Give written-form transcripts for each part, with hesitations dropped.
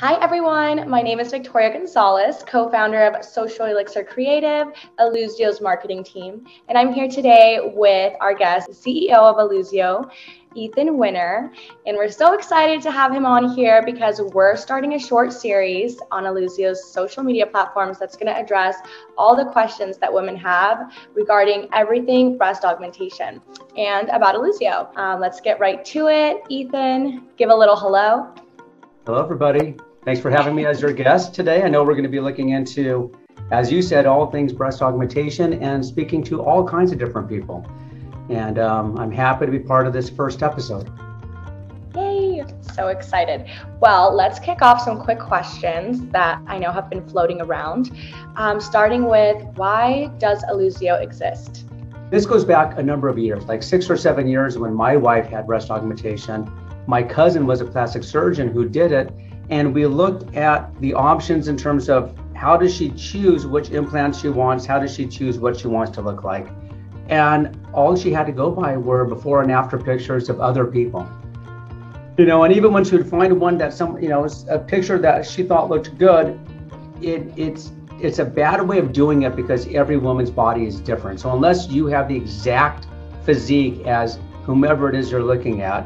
Hi everyone, my name is Victoria Gonzalez, co-founder of Social Elixir Creative, ILLUSIO's marketing team, and I'm here today with our guest, CEO of ILLUSIO, Ethan Winner, and we're so excited to have him on here because we're starting a short series on ILLUSIO's social media platforms that's going to address all the questions that women have regarding everything breast augmentation and about ILLUSIO. Let's get right to it. Ethan, give a little hello. Hello, everybody. Thanks for having me as your guest today. I know we're going to be looking into, as you said, all things breast augmentation and speaking to all kinds of different people. And I'm happy to be part of this first episode. Yay, so excited. Well, let's kick off some quick questions that I know have been floating around, starting with, why does ILLUSIO exist? This goes back a number of years, like 6 or 7 years when my wife had breast augmentation. My cousin was a plastic surgeon who did it, and we looked at the options in terms of how does she choose which implants she wants, how does she choose what she wants to look like. And all she had to go by were before and after pictures of other people. And even when she would find one that a picture that she thought looked good, it's a bad way of doing it because every woman's body is different. So unless you have the exact physique as whomever it is you're looking at,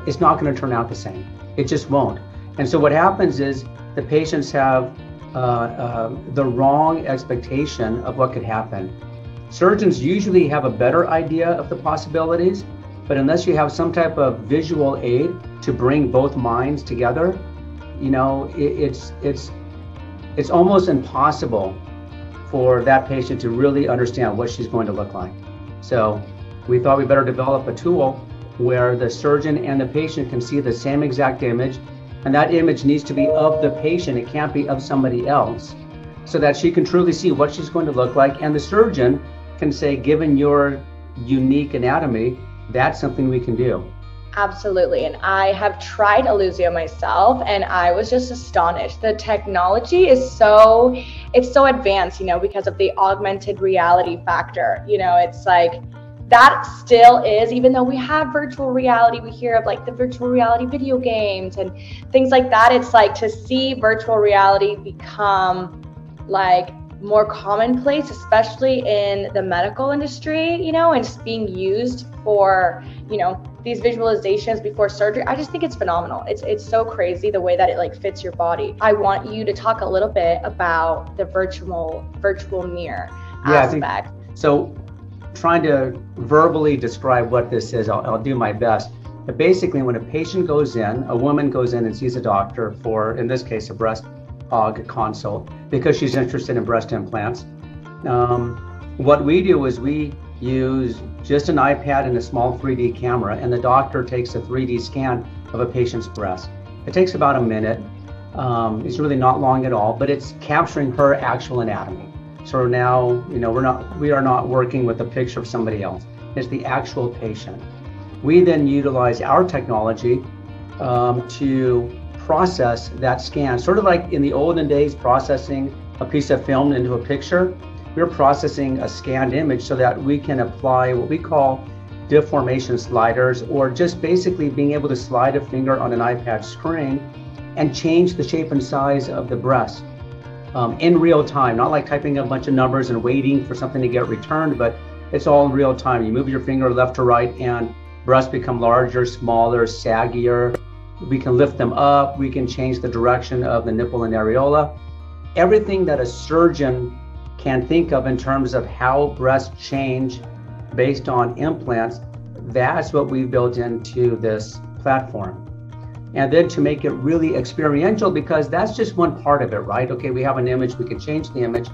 it's not going to turn out the same. It just won't. And so what happens is the patients have the wrong expectation of what could happen. Surgeons usually have a better idea of the possibilities, but unless you have some type of visual aid to bring both minds together, it's almost impossible for that patient to really understand what she's going to look like. So we thought we better develop a tool where the surgeon and the patient can see the same exact image, and that image needs to be of the patient. It can't be of somebody else, so that she can truly see what she's going to look like, and the surgeon can say, given your unique anatomy, that's something we can do. Absolutely. And I have tried ILLUSIO myself, and I was just astonished. The technology is so advanced, because of the augmented reality factor. It's like, that still is, even though we have virtual reality, we hear of like the virtual reality video games and things like that. It's like to see virtual reality become like more commonplace, especially in the medical industry, and it's being used for, these visualizations before surgery. I just think it's phenomenal. It's so crazy the way that it like fits your body. I want you to talk a little bit about the virtual mirror aspect. So trying to verbally describe what this is, I'll do my best. But basically, when a patient goes in, a woman goes in and sees a doctor for, in this case, a breast aug consult, because she's interested in breast implants. What we do is we use just an iPad and a small 3D camera, and the doctor takes a 3D scan of a patient's breast. It takes about a minute. It's really not long at all, but it's capturing her actual anatomy. So now, we are not working with a picture of somebody else. It's the actual patient. We then utilize our technology to process that scan, sort of like in the olden days, processing a piece of film into a picture. We're processing a scanned image so that we can apply what we call deformation sliders, or just basically being able to slide a finger on an iPad screen and change the shape and size of the breast. In real time, not like typing a bunch of numbers and waiting for something to get returned, but it's all in real time. You move your finger left to right and breasts become larger, smaller, saggier. We can lift them up. We can change the direction of the nipple and areola. Everything that a surgeon can think of in terms of how breasts change based on implants, that's what we've built into this platform. And then to make it really experiential, because that's just one part of it, right? Okay, we have an image, we can change the image.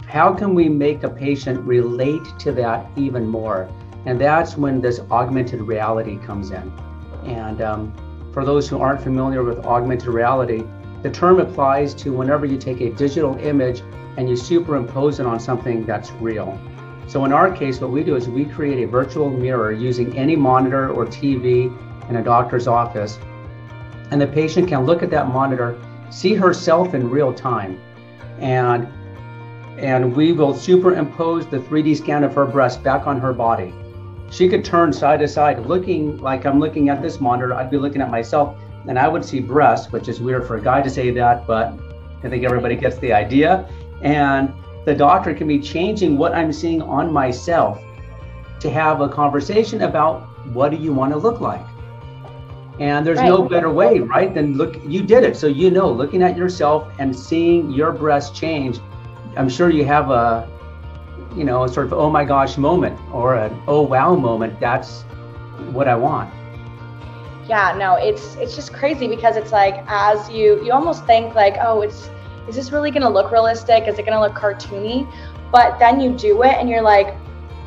How can we make a patient relate to that even more? And that's when this augmented reality comes in. And for those who aren't familiar with augmented reality, the term applies to whenever you take a digital image and you superimpose it on something that's real. So in our case, what we do is we create a virtual mirror using any monitor or TV in a doctor's office. And the patient can look at that monitor, see herself in real time, and we will superimpose the 3D scan of her breast back on her body. She could turn side to side, looking like I'm looking at this monitor. I'd be looking at myself, and I would see breasts, which is weird for a guy to say that, but I think everybody gets the idea. And the doctor can be changing what I'm seeing on myself to have a conversation about what do you want to look like. And there's no better way, right, than look, you did it. So, you know, looking at yourself and seeing your breast change, I'm sure you have a, you know, sort of, oh my gosh moment or an oh wow moment. That's what I want. Yeah, no, it's just crazy because it's like, as you almost think like, oh, is this really going to look realistic? Is it going to look cartoony? But then you do it and you're like,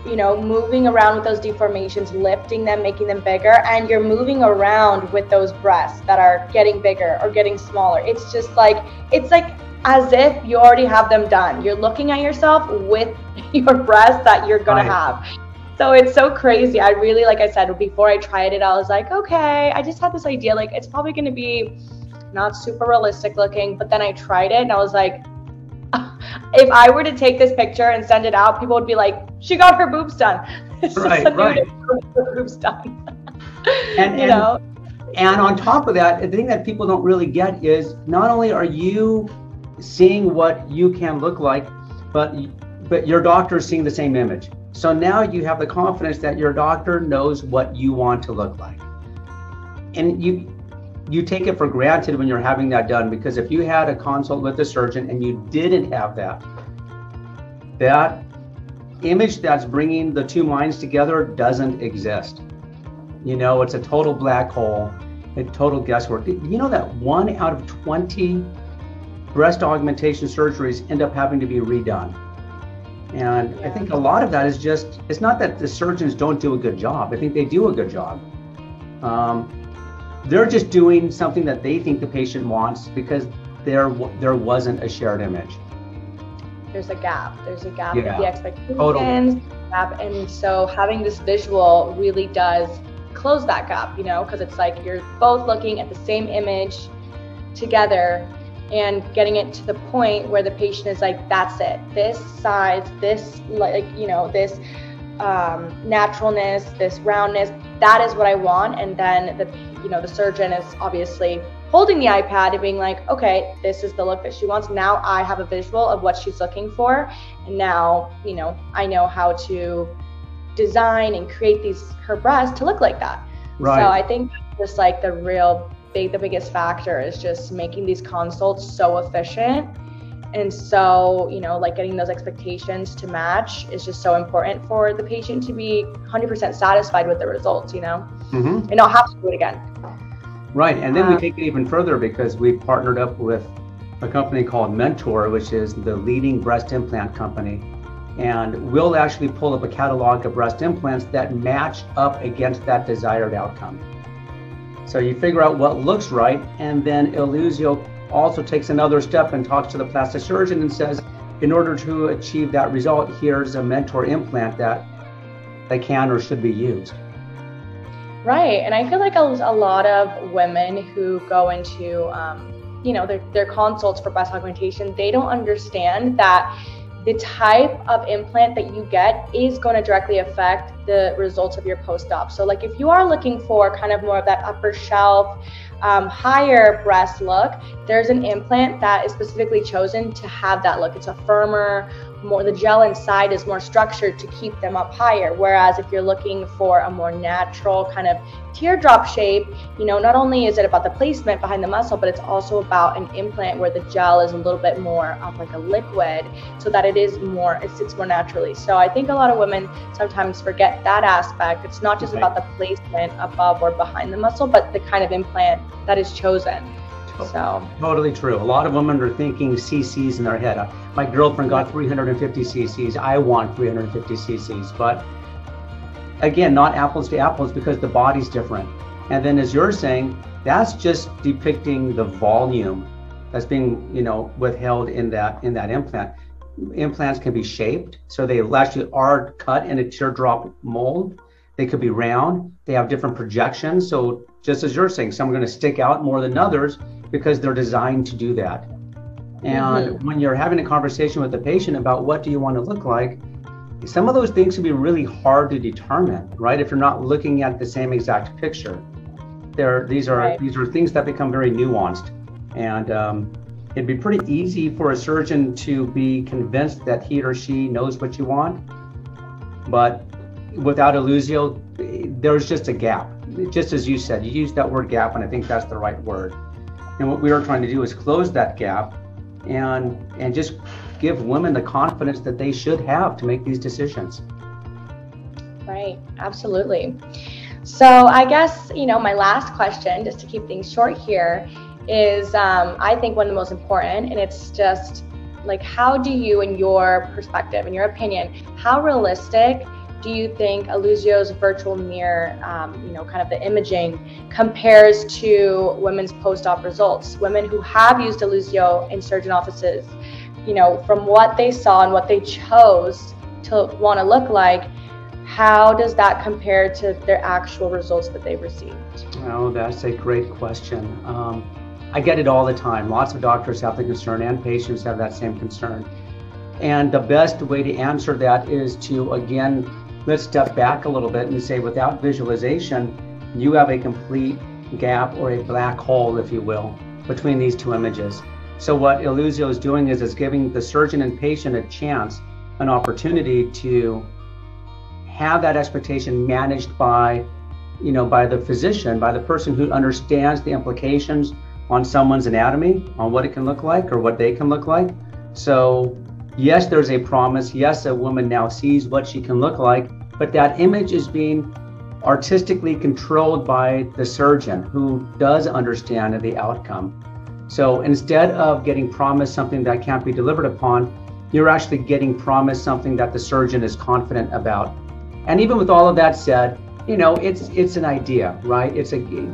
you know, moving around with those deformations, lifting them, making them bigger, and you're moving around with those breasts that are getting bigger or getting smaller. It's just like, it's like as if you already have them done. You're looking at yourself with your breasts that you're going to have. So it's so crazy. I really, like I said, before I tried it, I was like, okay, I just had this idea, like it's probably going to be not super realistic looking, but then I tried it and I was like, if I were to take this picture and send it out, people would be like, she got her boobs done. Right. Her boobs done. And, you know? And on top of that, the thing that people don't really get is not only are you seeing what you can look like, but your doctor is seeing the same image. So now you have the confidence that your doctor knows what you want to look like. And you take it for granted when you're having that done, because if you had a consult with a surgeon and you didn't have that image that's bringing the two minds together doesn't exist. You know, it's a total black hole, a total guesswork. You know that 1 out of 20 breast augmentation surgeries end up having to be redone. And I think a lot of that is just, it's not that the surgeons don't do a good job. I think they do a good job. They're just doing something that they think the patient wants because there wasn't a shared image. There's a gap with Yeah, the expectations, totally. gap. And so having this visual really does close that gap, you know, because it's like you're both looking at the same image together and getting it to the point where the patient is like, that's it. This size, this, like, you know, this naturalness, this roundness, that is what I want. And then the surgeon is obviously holding the iPad and being like, okay, this is the look that she wants. Now I have a visual of what she's looking for. And now, you know, I know how to design and create her breasts to look like that. Right. So I think just like the biggest factor is just making these consults so efficient. And so, you know, like getting those expectations to match is just so important for the patient to be 100% satisfied with the results, you know, and not have to do it again. Right. And then we take it even further because we partnered up with a company called Mentor, which is the leading breast implant company. And we'll actually pull up a catalog of breast implants that match up against that desired outcome. So you figure out what looks right, and then Illusio also takes another step and talks to the plastic surgeon and says, in order to achieve that result, here's a Mentor implant that can or should be used. Right. And I feel like a lot of women who go into, their consults for breast augmentation, they don't understand that the type of implant that you get is going to directly affect the results of your post-op. So like if you are looking for kind of more of that upper shelf, higher breast look, there's an implant that is specifically chosen to have that look. It's a firmer, the gel inside is more structured to keep them up higher. Whereas if you're looking for a more natural kind of teardrop shape, you know, not only is it about the placement behind the muscle, but it's also about an implant where the gel is a little bit more of like a liquid so that it sits more naturally. So I think a lot of women sometimes forget that aspect. It's not just about the placement above or behind the muscle, but the kind of implant that is chosen. So totally true. A lot of women are thinking cc's in their head. My girlfriend got 350 cc's. I want 350 cc's. But again, not apples to apples because the body's different. And then as you're saying, that's just depicting the volume that's being, you know, withheld in that implant. Implants can be shaped, so they actually are cut in a teardrop mold. They could be round. They have different projections. So just as you're saying, some are going to stick out more than others because they're designed to do that. And when you're having a conversation with the patient about what do you want to look like, some of those things can be really hard to determine, right? If you're not looking at the same exact picture. These are things that become very nuanced, and it'd be pretty easy for a surgeon to be convinced that he or she knows what you want, but without Ellusio, there's just a gap. Just as you said, you used that word gap, and I think that's the right word. And what we are trying to do is close that gap and just give women the confidence that they should have to make these decisions. Right, absolutely. So I guess, my last question, just to keep things short here, is I think one of the most important, and it's just like, how do you, in your perspective, in your opinion, how realistic do you think Illusio's virtual mirror, kind of the imaging, compares to women's post-op results? Women who have used Illusio in surgeon offices, from what they saw and what they chose to want to look like, how does that compare to their actual results that they received? Oh, that's a great question. I get it all the time. Lots of doctors have the concern, and patients have that same concern. And the best way to answer that is to, again, let's step back a little bit and say, without visualization, you have a complete gap, or a black hole, if you will, between these two images. So what Illusio is doing is giving the surgeon and patient a chance, an opportunity to have that expectation managed by, by the physician, by the person who understands the implications on someone's anatomy, on what it can look like or what they can look like. So yes, there's a promise. Yes, a woman now sees what she can look like, but that image is being artistically controlled by the surgeon, who does understand the outcome. So instead of getting promised something that can't be delivered upon, you're actually getting promised something that the surgeon is confident about. And even with all of that said, it's an idea, right?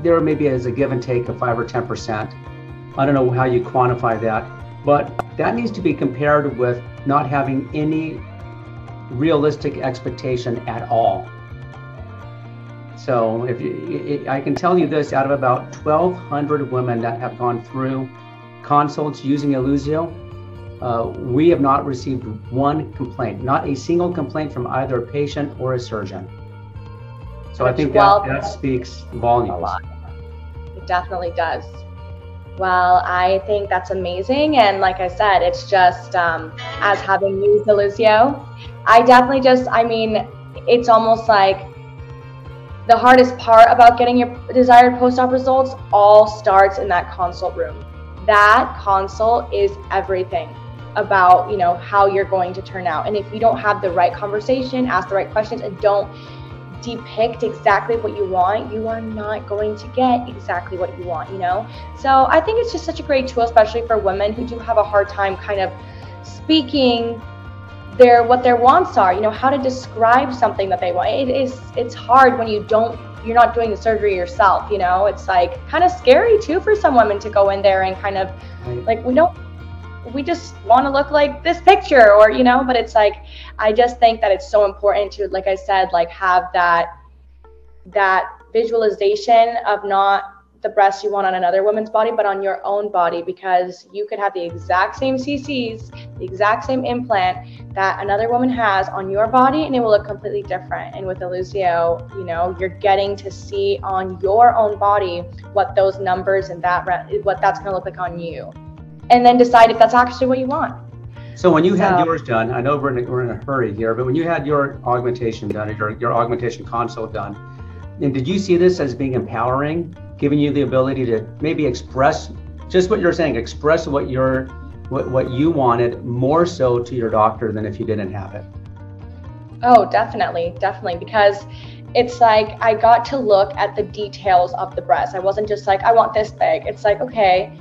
There maybe is a give and take of 5 or 10%. I don't know how you quantify that, but that needs to be compared with not having any realistic expectation at all. So I can tell you this, out of about 1,200 women that have gone through consults using Illusio, we have not received one complaint, not a single complaint from either a patient or a surgeon. So I think that speaks volumes. A lot. It definitely does. Well, I think that's amazing. And like I said, it's just, as having used Illusio, I definitely it's almost like the hardest part about getting your desired post-op results all starts in that consult room. That consult is everything about, how you're going to turn out. And if you don't have the right conversation, ask the right questions, and don't depict exactly what you want, you are not going to get exactly what you want, So I think it's just such a great tool, especially for women who do have a hard time kind of speaking what their wants are, how to describe something that they want. It's hard when you're not doing the surgery yourself, it's like kind of scary too for some women to go in there and kind of like, we just want to look like this picture, or but it's like, I just think that it's so important to, like I said, like have that visualization of not the breasts you want on another woman's body, but on your own body, because you could have the exact same CCs, the exact same implant that another woman has on your body, and it will look completely different. And with Illusio, you're getting to see on your own body what those numbers and what that's going to look like on you, and then decide if that's actually what you want. So when you had yours done, I know we're in a hurry here, but when you had your augmentation done, your augmentation console done, and did you see this as being empowering, giving you the ability to maybe express just what you're saying, express what you wanted more so to your doctor than if you didn't have it? Oh, definitely, because it's like I got to look at the details of the breast. I wasn't just like, I want this big. It's like, okay,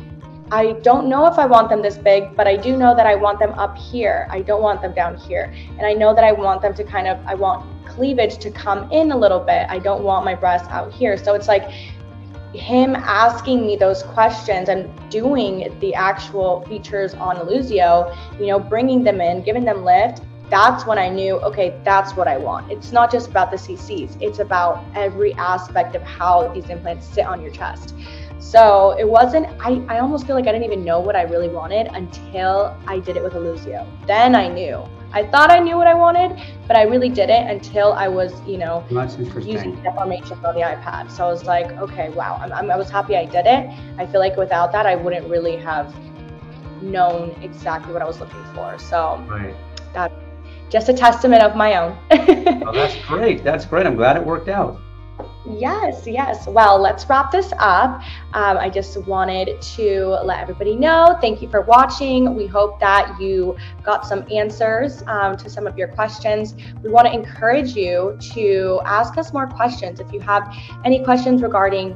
I don't know if I want them this big, but I do know that I want them up here. I don't want them down here. And I know that I want them to I want cleavage to come in a little bit. I don't want my breasts out here. So it's like him asking me those questions and doing the actual features on Illusio, bringing them in, giving them lift. That's when I knew, okay, that's what I want. It's not just about the CCs. It's about every aspect of how these implants sit on your chest. So it wasn't, I almost feel like I didn't even know what I really wanted until I did it with Ellusio. Then I knew. I thought I knew what I wanted, but I really didn't until I was, using deformations on the iPad. So I was like, okay, wow. I was happy I did it. I feel like without that, I wouldn't really have known exactly what I was looking for. So that's just a testament of my own. Oh, that's great. That's great. I'm glad it worked out. Yes. Well, let's wrap this up. I just wanted to let everybody know, thank you for watching. We hope that you got some answers to some of your questions. We want to encourage you to ask us more questions. If you have any questions regarding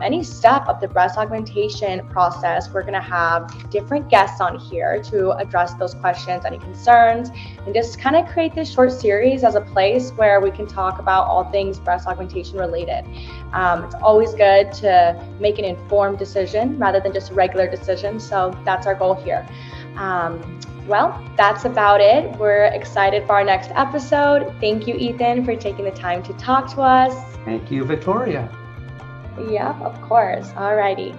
any step of the breast augmentation process, we're going to have different guests on here to address those questions, any concerns, and just kind of create this short series as a place where we can talk about all things breast augmentation related. It's always good to make an informed decision rather than just a regular decision. So that's our goal here. Well, that's about it. We're excited for our next episode. Thank you, Ethan, for taking the time to talk to us. Thank you, Victoria. Yeah, of course. Alrighty.